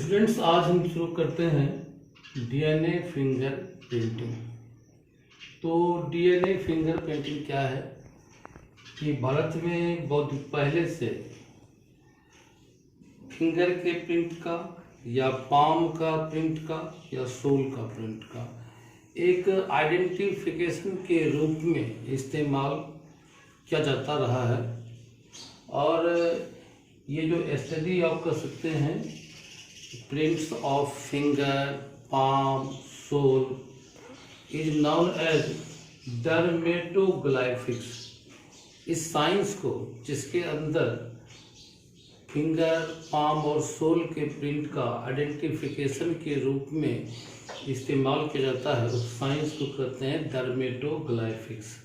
Students, आज हम शुरू करते हैं डीएनए फिंगर प्रिंटिंग। तो डीएनए फिंगर प्रिंटिंग क्या है कि भारत में बहुत पहले से फिंगर के प्रिंट का या पाम का प्रिंट का या सोल का प्रिंट का एक आइडेंटिफिकेशन के रूप में इस्तेमाल किया जाता रहा है। और ये जो स्टडी आप कर सकते हैं, prints of finger, palm, sole is known as dermatoglyphics. इस साइंस को, जिसके अंदर फिंगर, पाम और सोल के प्रिंट का आइडेंटिफिकेशन के रूप में इस्तेमाल किया जाता है, उस साइंस को कहते हैं डर्मेटोग्लाइफिक्स।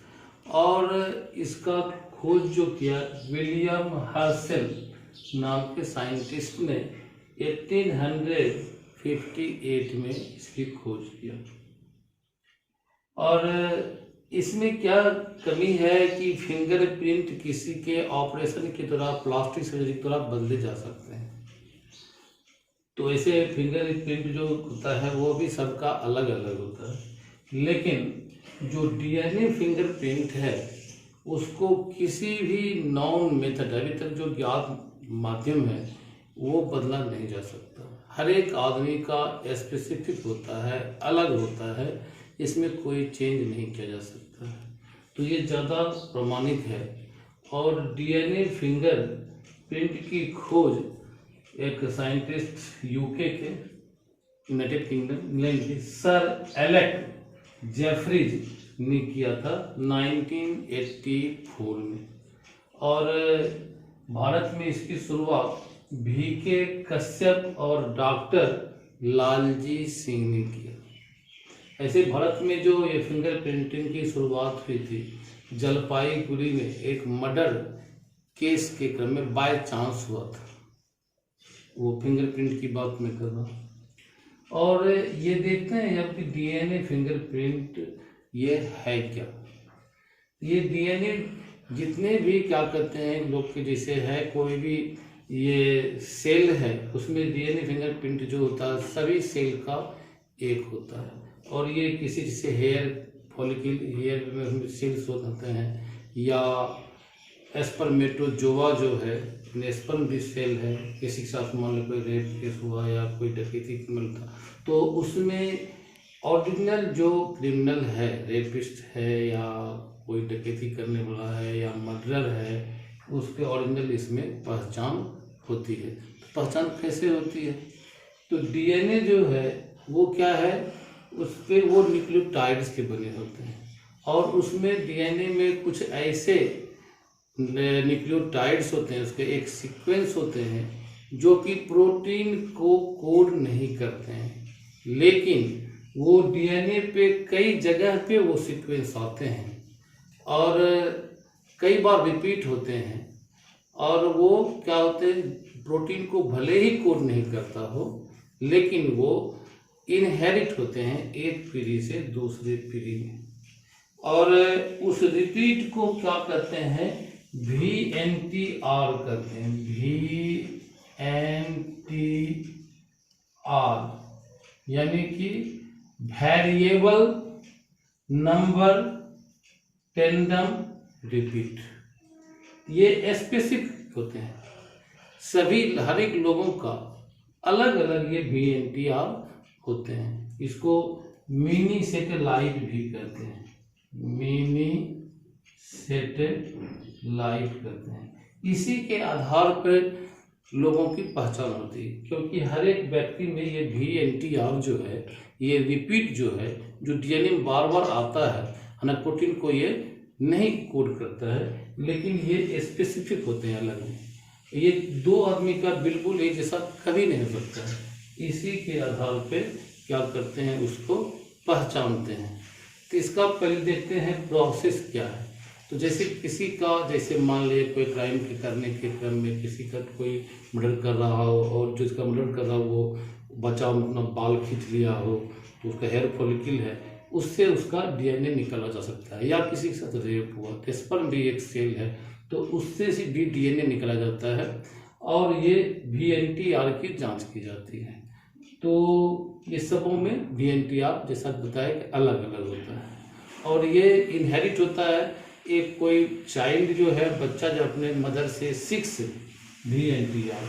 और इसका खोज जो किया विलियम हर्शेल नाम के साइंटिस्ट ने 1858 में इसकी खोज किया। और इसमें क्या कमी है कि फिंगर प्रिंट किसी के ऑपरेशन के द्वारा, प्लास्टिक सर्जरी के द्वारा बदले जा सकते हैं। तो ऐसे फिंगर प्रिंट जो होता है वो भी सबका अलग अलग होता है, लेकिन जो डीएनए फिंगर प्रिंट है उसको किसी भी नॉन मेथड, अभी तक जो ज्ञात माध्यम है, वो बदला नहीं जा सकता। हर एक आदमी का स्पेसिफिक होता है, अलग होता है, इसमें कोई चेंज नहीं किया जा सकता है। तो ये ज़्यादा प्रमाणित है। और डीएनए फिंगर प्रिंट की खोज एक साइंटिस्ट यूके के, यूनाइटेड किंगडम, इंग्लैंड के सर एलेक्स जेफरीज ने किया था 1984 में। और भारत में इसकी शुरुआत VK कश्यप और डॉक्टर लालजी सिंह ने किया। ऐसे भारत में जो ये फिंगर प्रिंटिंग की शुरुआत हुई थी, जलपाईगुड़ी में एक मर्डर केस के क्रम में बाय चांस हुआ था। वो फिंगर प्रिंट की बात मैं कर रहा हूँ। और ये देखते हैं अब कि डीएनए फिंगर प्रिंट ये है क्या। ये डीएनए जितने भी क्या कहते हैं लोग के जैसे है, कोई भी ये सेल है उसमें डीएनए फिंगरप्रिंट जो होता है सभी सेल का एक होता है। और ये किसी जैसे हेयर फॉलिकल, हेयर में सेल्स होते हैं, या स्पर्मेटोजोआ जो है, स्पर्म भी सेल है। किसी के साथ मान लो कोई रेप केस हुआ या कोई डकैती था, तो उसमें ओरिजिनल जो क्रिमिनल है, रेपिस्ट है या कोई डकैती करने वाला है या मर्डरर है, उसके ओरिजिनल इसमें पहचान होती है। तो पहचान कैसे होती है? तो डीएनए जो है वो क्या है, उस पर वो न्यूक्लियोटाइड्स के बने होते हैं। और उसमें डीएनए में कुछ ऐसे न्यूक्लियोटाइड्स होते हैं, उसके एक सीक्वेंस होते हैं जो कि प्रोटीन को कोड नहीं करते हैं, लेकिन वो डीएनए पे कई जगह पे वो सीक्वेंस आते हैं और कई बार रिपीट होते हैं। और वो क्या होते हैं, प्रोटीन को भले ही कोड नहीं करता हो, लेकिन वो इनहेरिट होते हैं एक पीढ़ी से दूसरे पीढ़ी में। और उस रिपीट को क्या कहते हैं, VNTR करते हैं, VNTR, यानी कि वेरिएबल नंबर टेंडम रिपीट। ये स्पेसिफिक होते हैं, सभी हर एक लोगों का अलग अलग ये VNTR होते हैं। इसको मिनी सेटेलाइट भी कहते हैं, मिनी सेटेलाइट कहते हैं। इसी के आधार पर लोगों की पहचान होती है, क्योंकि हर एक व्यक्ति में ये VNTR जो है, ये रिपीट जो है, जो डीएनए में बार बार आता है, हमारे प्रोटीन को ये नहीं कोड करता है, लेकिन ये स्पेसिफिक होते हैं अलग में। ये दो आदमी का बिल्कुल एक जैसा कभी नहीं हो सकता है। इसी के आधार पे क्या करते हैं, उसको पहचानते हैं। तो इसका पहले देखते हैं प्रोसेस क्या है। तो जैसे किसी का, जैसे मान लीजिए कोई क्राइम के करने के क्रम में किसी का कोई मर्डर कर रहा हो, और जिसका मर्डर कर रहा हो वो बचाव में अपना बाल खींच लिया हो, तो उसका हेयर फॉलिकल है, उससे उसका डीएनए निकाला जा सकता है। या किसी के साथ रेप हुआ, स्पर्म भी एक सेल है, तो उससे भी डीएनए निकाला जाता है। और ये VNTR की जांच की जाती है। तो ये सबों में VNTR जैसा बताया कि अलग अलग होता है और ये इनहेरिट होता है। एक कोई चाइल्ड जो है, बच्चा जो अपने मदर से 6 VNTR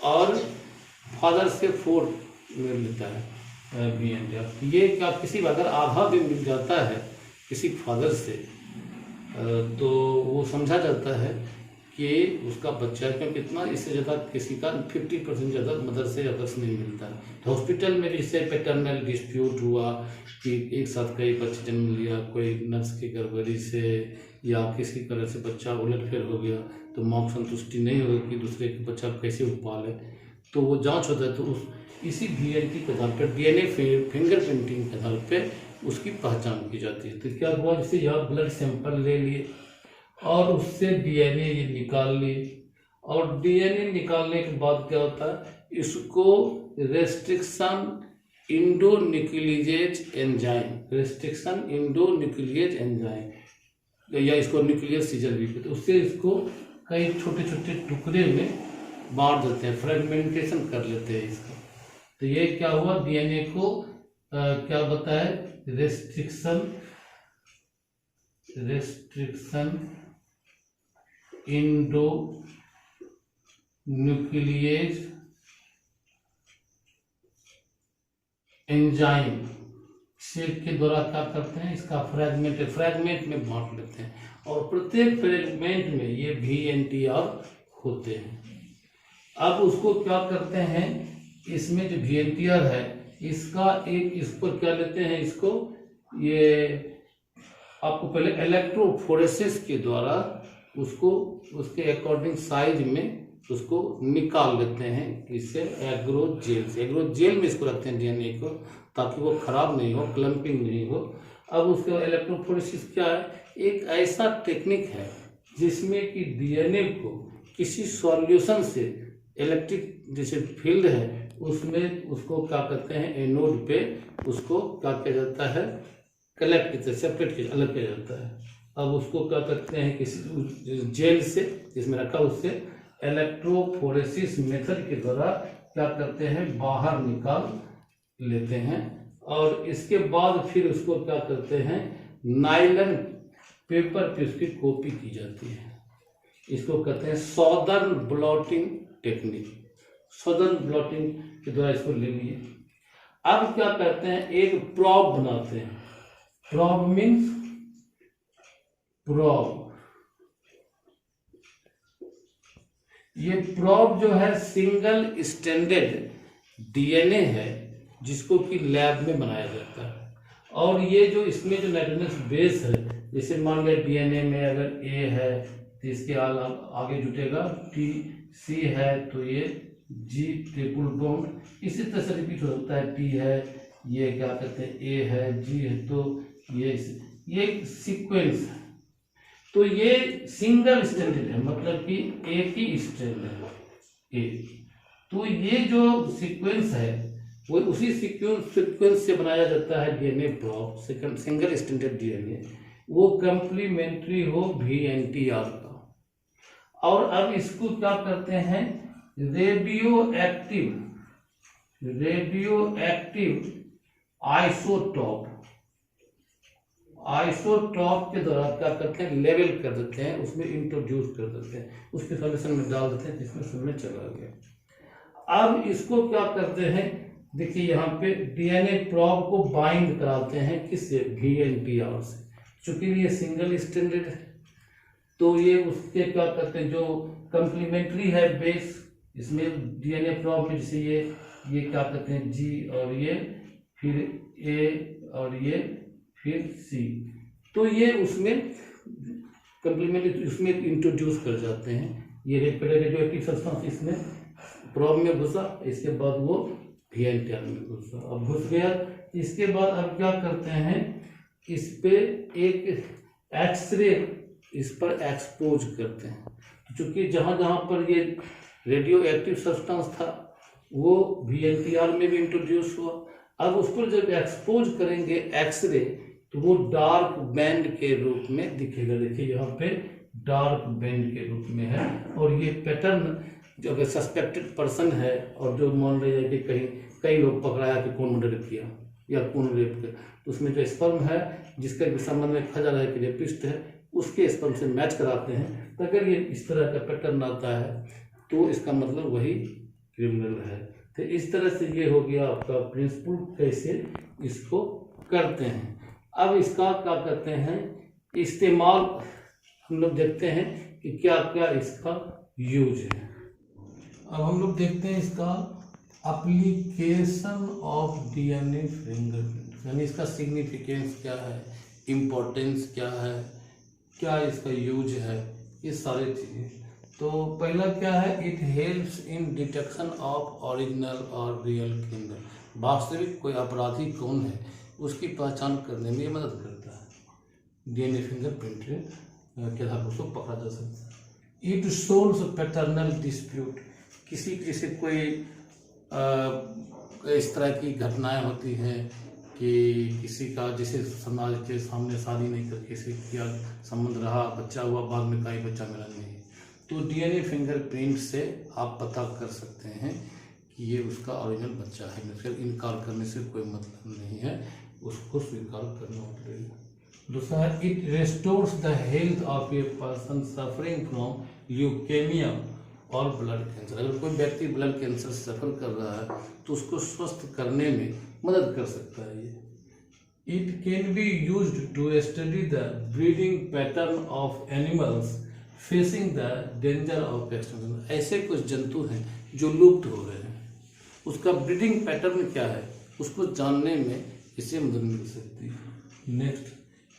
और फादर से 4 मिल लेता है VNTR। ये क्या किसी अगर आधा भी मिल जाता है किसी फादर से तो वो समझा जाता है कि उसका बच्चा है, क्योंकि इतना इससे ज़्यादा किसी का 50% ज़्यादा मदर से अदर्स नहीं मिलता है। तो हॉस्पिटल में जिससे पैटर्नल डिस्प्यूट हुआ कि एक साथ कई बच्चे जन्म लिया, कोई नर्स की गड़बड़ी से या किसी तरह से बच्चा उलटफेर हो गया, तो माँ को संतुष्टि नहीं होगी कि दूसरे के बच्चा कैसे पाले, तो वो जांच होता है। तो इसी VNT के आधार पर DNA फिंगरप्रिंटिंग के आधार पर उसकी पहचान की जाती है। तो क्या हुआ, जैसे यह ब्लड सैंपल ले लिए और उससे DNA ये निकाल लिए और DNA निकालने के बाद क्या होता है, इसको रेस्ट्रिक्शन इंडोन्यूक्लियेज एंजाइम या इसको न्यूक्लियर सीजर भी कहते हैं, उससे इसको कई छोटे छोटे टुकड़े में बांट देते हैं, फ्रेगमेंटेशन कर लेते हैं इसका। तो ये क्या हुआ, DNA को क्या बताया, रेस्ट्रिक्शन इंडोन्यूक्लियेज एंजाइम शेप के द्वारा क्या करते हैं, इसका फ्रेगमेंट में बांट लेते हैं और प्रत्येक फ्रेगमेंट में ये VNTR होते हैं। अब उसको क्या करते हैं, इसमें जो VNTR है इसका इसको क्या लेते हैं, इसको ये आपको पहले इलेक्ट्रोफोरेसिस के द्वारा उसको उसके अकॉर्डिंग साइज में उसको निकाल लेते हैं, इससे एग्रोजेल में इसको रखते हैं DNA को, ताकि वो खराब नहीं हो, क्लम्पिंग नहीं हो। अब उसका इलेक्ट्रोफोरेसिस क्या है, एक ऐसा टेक्निक है जिसमें कि DNA को किसी सॉल्यूशन से इलेक्ट्रिक जैसे फील्ड है उसमें उसको क्या करते हैं, एनोड पे उसको क्या किया जाता है, कलेक्ट सेपरेट किया, अलग किया जाता है। अब उसको क्या करते हैं, किसी जेल से जिसमें रखा उससे इलेक्ट्रोफोरेसिस मेथड के द्वारा क्या करते हैं, बाहर निकाल लेते हैं और इसके बाद फिर उसको क्या करते हैं, नायलॉन पेपर पे उसकी कॉपी की जाती है। इसको कहते हैं southern blotting technique. Southern blotting के द्वारा इसको ले लिए। अब क्या करते हैं, एक प्रॉब बनाते हैं। प्रॉब मीन्स ये प्रॉब जो है सिंगल स्टैंडर्ड DNA है जिसको कि लैब में बनाया जाता है और ये जो इसमें जो नाइट्रोजन बेस है, जैसे मान लिया DNA में अगर A है तो इसके आगे जुटेगा C है तो ये G ट्रिपल बॉन्ड, इसी तरह से रिपीट होता है। T है, ये क्या कहते हैं A है, G है, तो ये सीक्वेंस है। तो ये सिंगल स्टैंडर्ड है, मतलब कि एक ही स्ट्रैंड है A। तो ये जो सीक्वेंस है वो उसी सीक्वेंस से बनाया जाता है DNA probe, single stranded DNA, वो कंप्लीमेंट्री हो VNTR का। और अब इसको क्या करते हैं, रेडियो एक्टिव आइसोटॉप के द्वारा क्या करते हैं, लेवल कर देते हैं, उसमें इंट्रोड्यूस कर देते हैं, उसके सॉल्यूशन में डाल देते हैं जिसमें समय चला गया। अब इसको क्या करते हैं, देखिए यहाँ पे DNA प्रॉब को बाइंड कराते हैं किससे, VNTR से। चूंकि ये सिंगल स्टैंडर्ड है तो ये उसके क्या करते हैं, जो कंप्लीमेंट्री है बेस, इसमें DNA प्रॉब में जैसे ये क्या करते हैं G और ये फिर A और ये फिर C, तो ये उसमें कंप्लीमेंट्री उसमें इंट्रोड्यूस कर जाते हैं। ये रेडियो एक्टिव सब्सटेंस इसमें प्रॉब में घुसा, इसके बाद वो VNTR में घुसा। अब घुस गया, इसके बाद अब क्या करते हैं, इस पे एक एक्सरे इस पर एक्सपोज करते हैं। क्योंकि जहाँ जहाँ पर ये रेडियो एक्टिव सब्सटेंस था वो VNTR में भी इंट्रोड्यूस हुआ। अब उस पर जब एक्सपोज करेंगे एक्सरे तो वो डार्क बैंड के रूप में दिखेगा। देखिए यहाँ पे डार्क बैंड के रूप में है और ये पैटर्न जो अगर सस्पेक्टेड पर्सन है और जो मान रही है कि कहीं कई लोग पकड़ाया कि कौन मर्डर किया या कौन रेप किया, तो उसमें जो स्पर्म है जिसके संबंध में कहा जा रहा है कि रेपिस्ट है, उसके स्पर्म से मैच कराते हैं। तो अगर ये इस तरह का पैटर्न आता है तो इसका मतलब वही क्रिमिनल है। तो इस तरह से ये हो गया आपका प्रिंसिपल कैसे इसको करते हैं। अब इसका क्या करते हैं इस्तेमाल, हम लोग देखते हैं कि क्या क्या इसका यूज है। अब हम लोग देखते हैं इसका एप्लीकेशन ऑफ डीएनए फिंगरप्रिंट, यानी इसका सिग्निफिकेंस क्या है, इम्पोर्टेंस क्या है, क्या इसका यूज है, ये सारी चीज़ें। तो पहला क्या है, it helps in detection of original और रियल क्रिमिनल। वास्तविक कोई अपराधी कौन है उसकी पहचान करने में ये मदद करता है। डीएनए फिंगरप्रिंट के आधार पर उसको पकड़ा जा सकता है। इट सोल्व्स पैटर्नल डिस्प्यूट, किसी से कोई इस तरह की घटनाएं होती हैं कि किसी का जैसे समाज के सामने शादी नहीं कर किसी का संबंध रहा, बच्चा हुआ, बाद में कहीं बच्चा मिला नहीं, तो डीएनए फिंगरप्रिंट से आप पता कर सकते हैं कि ये उसका ओरिजिनल बच्चा है। फिर इनकार करने से कोई मतलब नहीं है, उसको स्वीकार करना पड़ेगा। दूसरा है, it restores the health of a person suffering from leukaemia और ब्लड कैंसर। अगर कोई व्यक्ति ब्लड कैंसर से सफ़र कर रहा है तो उसको स्वस्थ करने में मदद कर सकता है ये। It can be used to study the breeding pattern of animals facing the danger of extinction. ऐसे कुछ जंतु हैं जो लुप्त हो रहे हैं, उसका ब्रीडिंग पैटर्न क्या है उसको जानने में इससे मदद मिल सकती है। Next,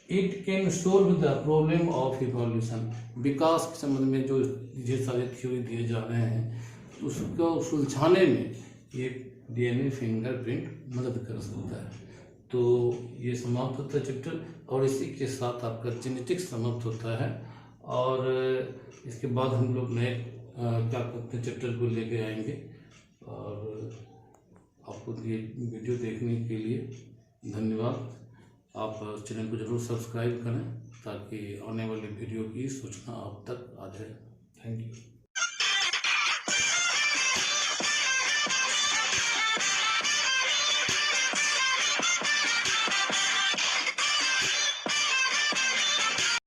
it can solve the problem of evolution. विकास के संबंध में जो ढेर सारे थ्योरी दिए जा रहे हैं उसको सुलझाने में ये डीएनए फिंगरप्रिंट मदद कर सकता है। तो ये समाप्त होता है चैप्टर, और इसी के साथ आपका जेनेटिक्स समाप्त होता है। और इसके बाद हम लोग नए क्या करते हैं चैप्टर को लेके आएंगे। और आपको ये वीडियो देखने के लिए धन्यवाद। आप चैनल को जरूर सब्सक्राइब करें ताकि आने वाली वीडियो की सूचना आप तक आ जाए। Thank you.